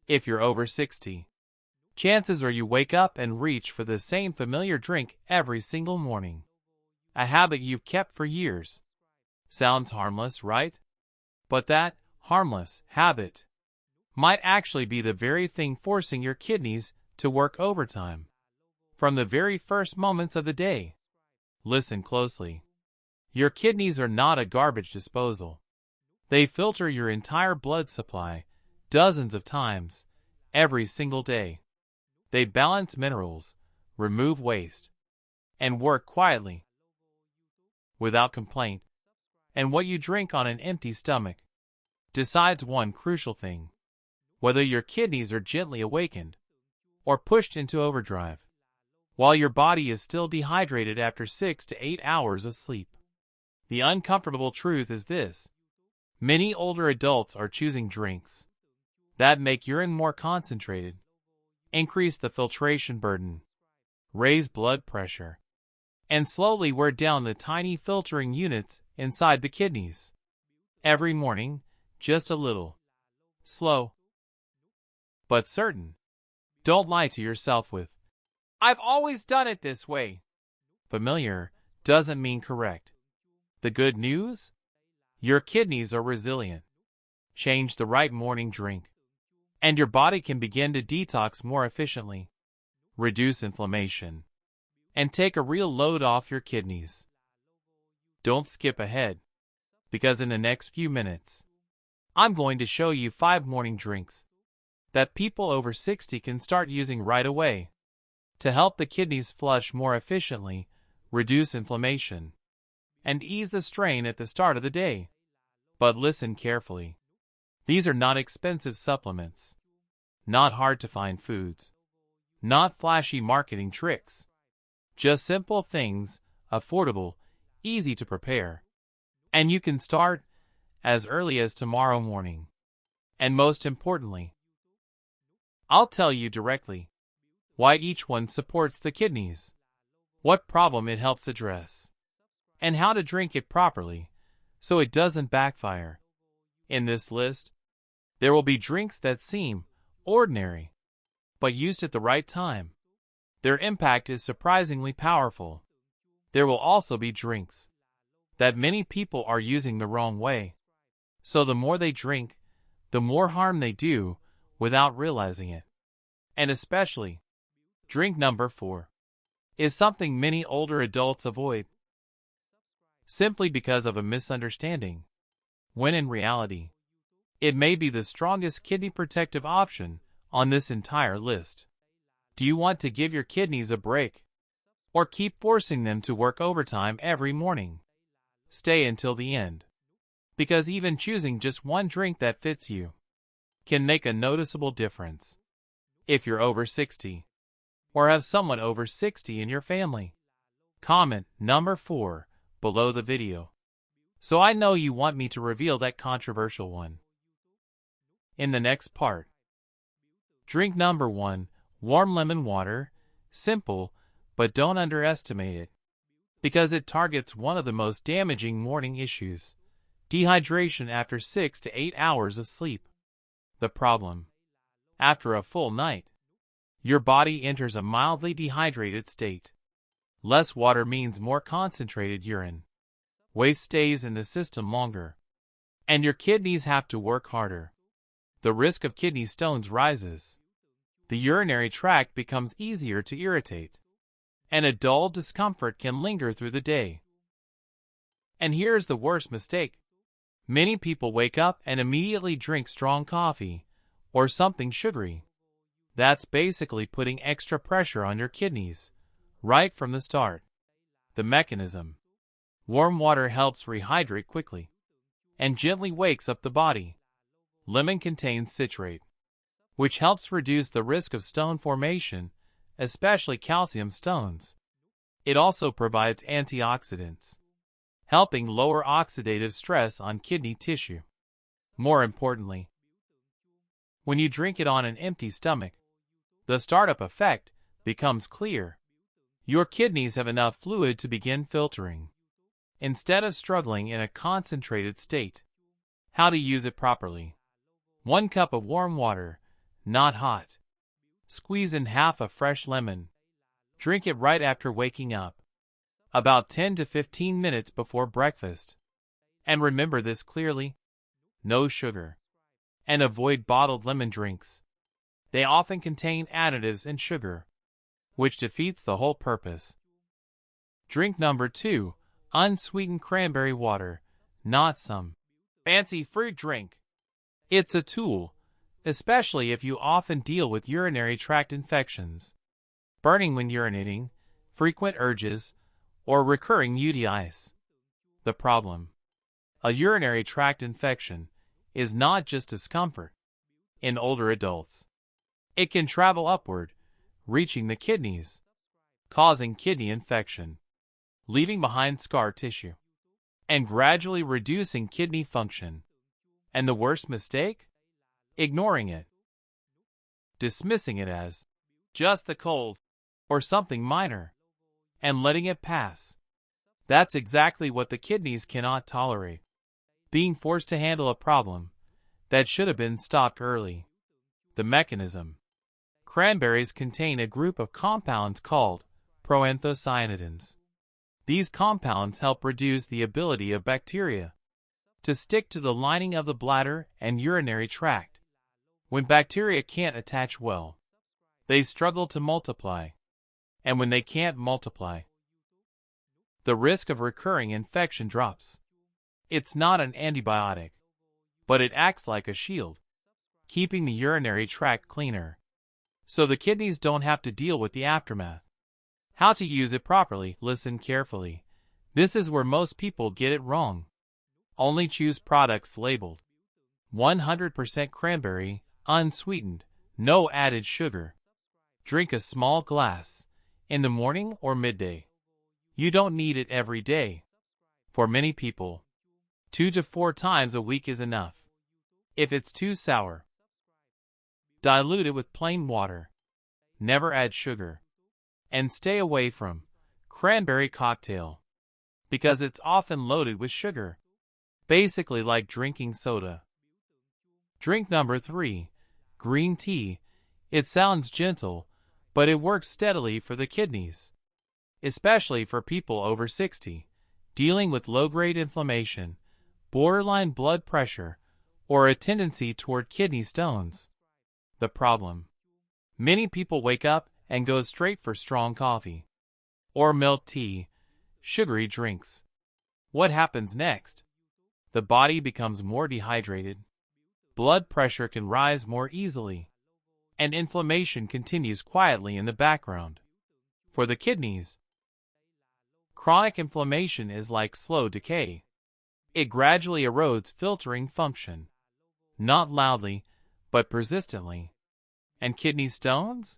If you're over 60, chances are you wake up and reach for the same familiar drink every single morning. A habit you've kept for years. Sounds harmless, right? But that harmless habit might actually be the very thing forcing your kidneys to work overtime. From the very first moments of the day. Listen closely. Your kidneys are not a garbage disposal. They filter your entire blood supply dozens of times every single day. They balance minerals, remove waste, and work quietly, without complaint. And what you drink on an empty stomach decides one crucial thing: whether your kidneys are gently awakened or pushed into overdrive, while your body is still dehydrated after 6 to 8 hours of sleep. The uncomfortable truth is this: many older adults are choosing drinks that make urine more concentrated, increase the filtration burden, raise blood pressure, and slowly wear down the tiny filtering units inside the kidneys. Every morning, just a little. Slow, but certain. Don't lie to yourself with, "I've always done it this way." Familiar doesn't mean correct. The good news? Your kidneys are resilient. Change the right morning drink, and your body can begin to detox more efficiently, reduce inflammation, and take a real load off your kidneys. Don't skip ahead, because in the next few minutes, I'm going to show you 5 morning drinks that people over 60 can start using right away to help the kidneys flush more efficiently, reduce inflammation, and ease the strain at the start of the day. But listen carefully. These are not expensive supplements, not hard-to-find foods, not flashy marketing tricks. Just simple things, affordable, easy to prepare. And you can start as early as tomorrow morning. And most importantly, I'll tell you directly why each one supports the kidneys, what problem it helps address, and how to drink it properly so it doesn't backfire. In this list, there will be drinks that seem ordinary, but used at the right time, their impact is surprisingly powerful. There will also be drinks that many people are using the wrong way, so the more they drink, the more harm they do without realizing it. And especially, drink number 4 is something many older adults avoid simply because of a misunderstanding, when in reality, it may be the strongest kidney protective option on this entire list. Do you want to give your kidneys a break, or keep forcing them to work overtime every morning? Stay until the end, because even choosing just one drink that fits you can make a noticeable difference. If you're over 60, or have someone over 60 in your family, comment number 4 below the video, so I know you want me to reveal that controversial one. In the next part, drink number 1, warm lemon water. Simple, but don't underestimate it, because it targets one of the most damaging morning issues: dehydration after 6 to 8 hours of sleep. The problem: after a full night, your body enters a mildly dehydrated state. Less water means more concentrated urine. Waste stays in the system longer, and your kidneys have to work harder. The risk of kidney stones rises. The urinary tract becomes easier to irritate, and a dull discomfort can linger through the day. And here's the worst mistake. Many people wake up and immediately drink strong coffee or something sugary. That's basically putting extra pressure on your kidneys right from the start. The mechanism: warm water helps rehydrate quickly and gently wakes up the body. Lemon contains citrate, which helps reduce the risk of stone formation, especially calcium stones. It also provides antioxidants, helping lower oxidative stress on kidney tissue. More importantly, when you drink it on an empty stomach, the startup effect becomes clear. Your kidneys have enough fluid to begin filtering, instead of struggling in a concentrated state. How to use it properly: 1 cup of warm water, not hot. Squeeze in half a fresh lemon. Drink it right after waking up, about 10 to 15 minutes before breakfast. And remember this clearly: no sugar. And avoid bottled lemon drinks. They often contain additives and sugar, which defeats the whole purpose. Drink number 2, unsweetened cranberry water, not some fancy fruit drink. It's a tool, especially if you often deal with urinary tract infections, burning when urinating, frequent urges, or recurring UTIs. The problem: a urinary tract infection is not just discomfort. In older adults, it can travel upward, reaching the kidneys, causing kidney infection, leaving behind scar tissue, and gradually reducing kidney function. And the worst mistake? Ignoring it. Dismissing it as just the cold or something minor, and letting it pass. That's exactly what the kidneys cannot tolerate: being forced to handle a problem that should have been stopped early. The mechanism: cranberries contain a group of compounds called proanthocyanidins. These compounds help reduce the ability of bacteria to stick to the lining of the bladder and urinary tract. When bacteria can't attach well, they struggle to multiply. And when they can't multiply, the risk of recurring infection drops. It's not an antibiotic, but it acts like a shield, keeping the urinary tract cleaner, so the kidneys don't have to deal with the aftermath. How to use it properly: listen carefully. This is where most people get it wrong. Only choose products labeled 100% cranberry, unsweetened, no added sugar. Drink a small glass in the morning or midday. You don't need it every day. For many people, 2 to 4 times a week is enough. If it's too sour, dilute it with plain water. Never add sugar. And stay away from cranberry cocktail, because it's often loaded with sugar, basically like drinking soda. Drink number 3, green tea. It sounds gentle, but it works steadily for the kidneys, especially for people over 60, dealing with low-grade inflammation, borderline blood pressure, or a tendency toward kidney stones. The problem: many people wake up and go straight for strong coffee or milk tea, sugary drinks. What happens next? The body becomes more dehydrated, blood pressure can rise more easily, and inflammation continues quietly in the background. For the kidneys, chronic inflammation is like slow decay. It gradually erodes filtering function, not loudly, but persistently. And kidney stones?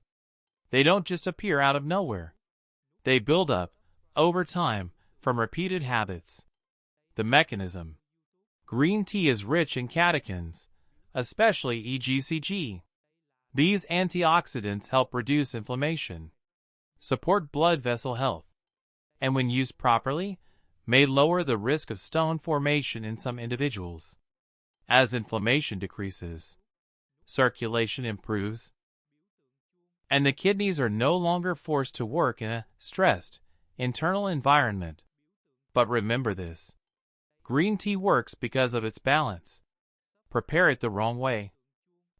They don't just appear out of nowhere. They build up, over time, from repeated habits. The mechanism: green tea is rich in catechins, especially EGCG. These antioxidants help reduce inflammation, support blood vessel health, and when used properly, may lower the risk of stone formation in some individuals. As inflammation decreases, circulation improves, and the kidneys are no longer forced to work in a stressed, internal environment. But remember this: green tea works because of its balance. Prepare it the wrong way,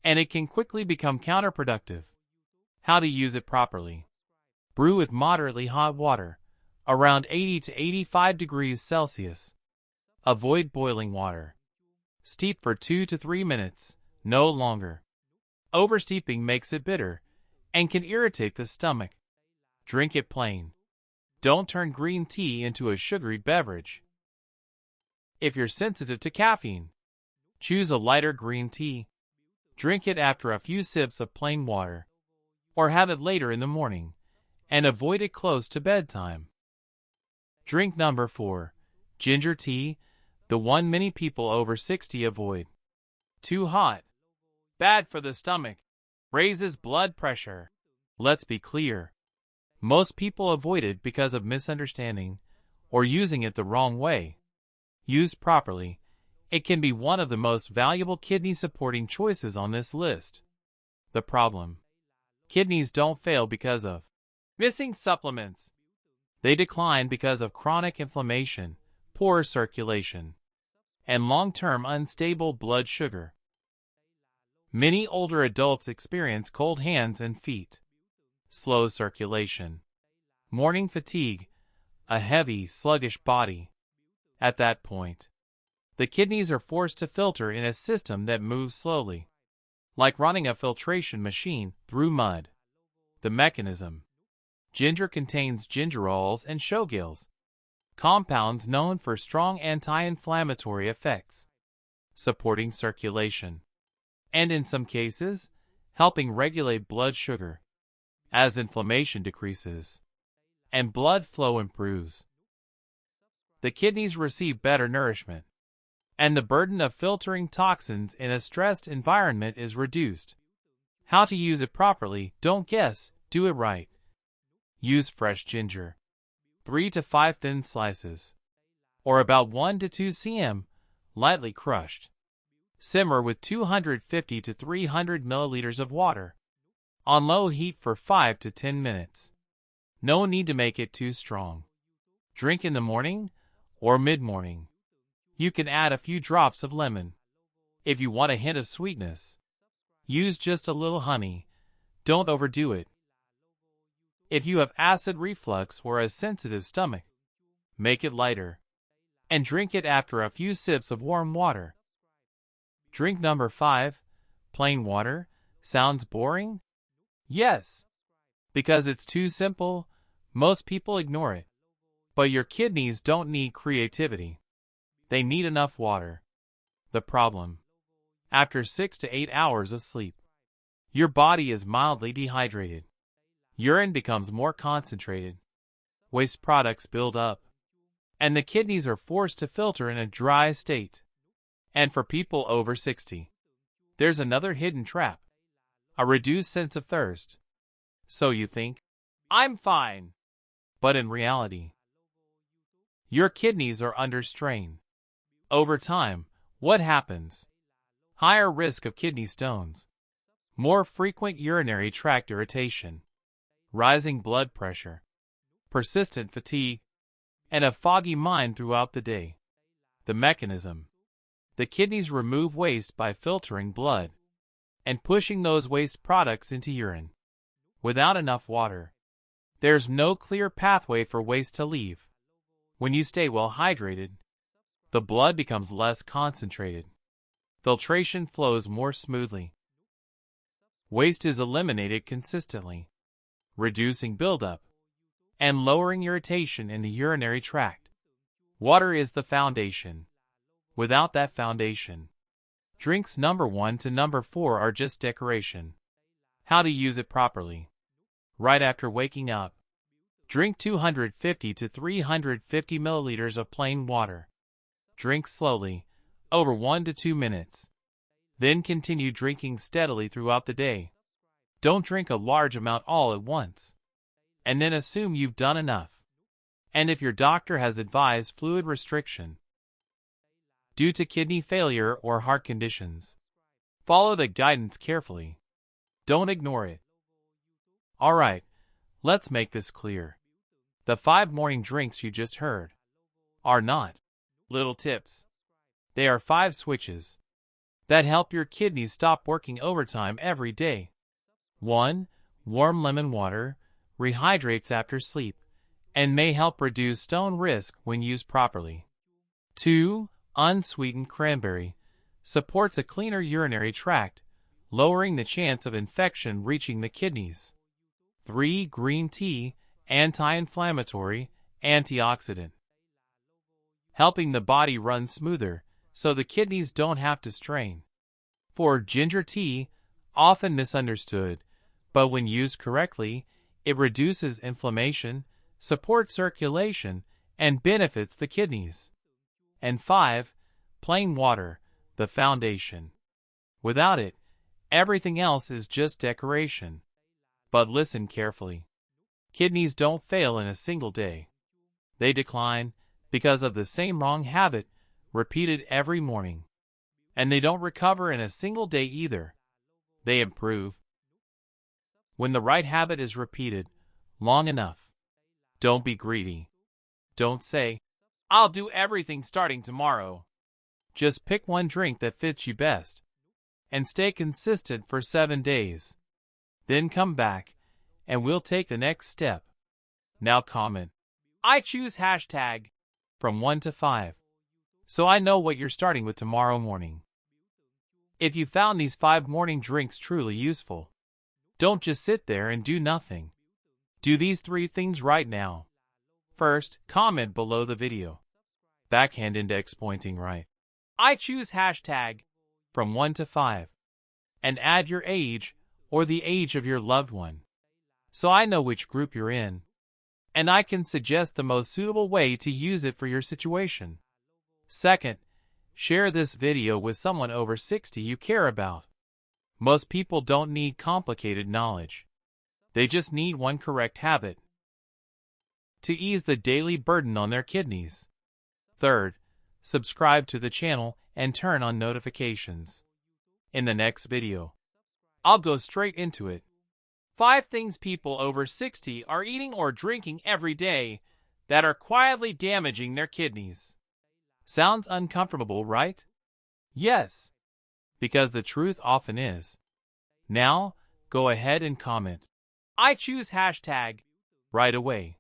and it can quickly become counterproductive. How to use it properly: brew with moderately hot water, around 80 to 85 degrees Celsius. Avoid boiling water. Steep for 2 to 3 minutes, no longer. Oversteeping makes it bitter and can irritate the stomach. Drink it plain. Don't turn green tea into a sugary beverage. If you're sensitive to caffeine, choose a lighter green tea. Drink it after a few sips of plain water, or have it later in the morning, and avoid it close to bedtime. Drink number 4, ginger tea, the one many people over 60 avoid. Too hot. Bad for the stomach. Raises blood pressure. Let's be clear: most people avoid it because of misunderstanding or using it the wrong way. Used properly, it can be one of the most valuable kidney-supporting choices on this list. The problem: kidneys don't fail because of missing supplements. They decline because of chronic inflammation, poor circulation, and long-term unstable blood sugar. Many older adults experience cold hands and feet, slow circulation, morning fatigue, a heavy, sluggish body. At that point, the kidneys are forced to filter in a system that moves slowly, like running a filtration machine through mud. The mechanism: ginger contains gingerols and showgills, compounds known for strong anti-inflammatory effects, supporting circulation, and in some cases, helping regulate blood sugar. As inflammation decreases and blood flow improves, the kidneys receive better nourishment, and the burden of filtering toxins in a stressed environment is reduced. How to use it properly? Don't guess, do it right. Use fresh ginger, 3 to 5 thin slices, or about 1 to 2 cm, lightly crushed. Simmer with 250 to 300 milliliters of water on low heat for 5 to 10 minutes. No need to make it too strong. Drink in the morning or mid-morning. You can add a few drops of lemon. If you want a hint of sweetness, use just a little honey. Don't overdo it. If you have acid reflux or a sensitive stomach, make it lighter and drink it after a few sips of warm water. Drink number 5, plain water. Sounds boring? Yes, because it's too simple. Most people ignore it. But your kidneys don't need creativity. They need enough water. The problem: after 6 to 8 hours of sleep, your body is mildly dehydrated. Urine becomes more concentrated. Waste products build up, and the kidneys are forced to filter in a dry state. And for people over 60, there's another hidden trap: a reduced sense of thirst. So you think, I'm fine. But in reality, your kidneys are under strain. Over time, what happens? Higher risk of kidney stones, more frequent urinary tract irritation, rising blood pressure, persistent fatigue, and a foggy mind throughout the day. The mechanism: the kidneys remove waste by filtering blood and pushing those waste products into urine. Without enough water, there's no clear pathway for waste to leave. When you stay well hydrated, the blood becomes less concentrated. Filtration flows more smoothly. Waste is eliminated consistently, reducing buildup and lowering irritation in the urinary tract. Water is the foundation. Without that foundation, drinks number 1 to number 4 are just decoration. How to use it properly? Right after waking up, drink 250 to 350 milliliters of plain water. Drink slowly, over 1 to 2 minutes. Then continue drinking steadily throughout the day. Don't drink a large amount all at once, and then assume you've done enough. And if your doctor has advised fluid restriction due to kidney failure or heart conditions, follow the guidance carefully. Don't ignore it. Alright, let's make this clear. The 5 morning drinks you just heard are not little tips. They are 5 switches that help your kidneys stop working overtime every day. 1. Warm lemon water rehydrates after sleep and may help reduce stone risk when used properly. 2. Unsweetened cranberry supports a cleaner urinary tract, lowering the chance of infection reaching the kidneys. 3. Green tea, anti-inflammatory, antioxidant, helping the body run smoother so the kidneys don't have to strain. 4. Ginger tea, often misunderstood, but when used correctly, it reduces inflammation, supports circulation, and benefits the kidneys. And 5. Plain water, the foundation. Without it, everything else is just decoration. But listen carefully. Kidneys don't fail in a single day. They decline because of the same wrong habit repeated every morning. And they don't recover in a single day either. They improve When the right habit is repeated long enough, don't be greedy. Don't say, "I'll do everything starting tomorrow." Just pick one drink that fits you best and stay consistent for 7 days. Then come back and we'll take the next step. Now comment, "I choose hashtag from 1 to 5. So I know what you're starting with tomorrow morning." If you found these 5 morning drinks truly useful, don't just sit there and do nothing. Do these 3 things right now. First, comment below the video. Backhand index pointing right. I choose hashtag from 1 to 5. And add your age or the age of your loved one, so I know which group you're in, and I can suggest the most suitable way to use it for your situation. Second, share this video with someone over 60 you care about. Most people don't need complicated knowledge. They just need one correct habit to ease the daily burden on their kidneys. Third, subscribe to the channel and turn on notifications. In the next video, I'll go straight into it. 5 things people over 60 are eating or drinking every day that are quietly damaging their kidneys. Sounds uncomfortable, right? Yes, because the truth often is. Now, go ahead and comment, "I choose hashtag" right away.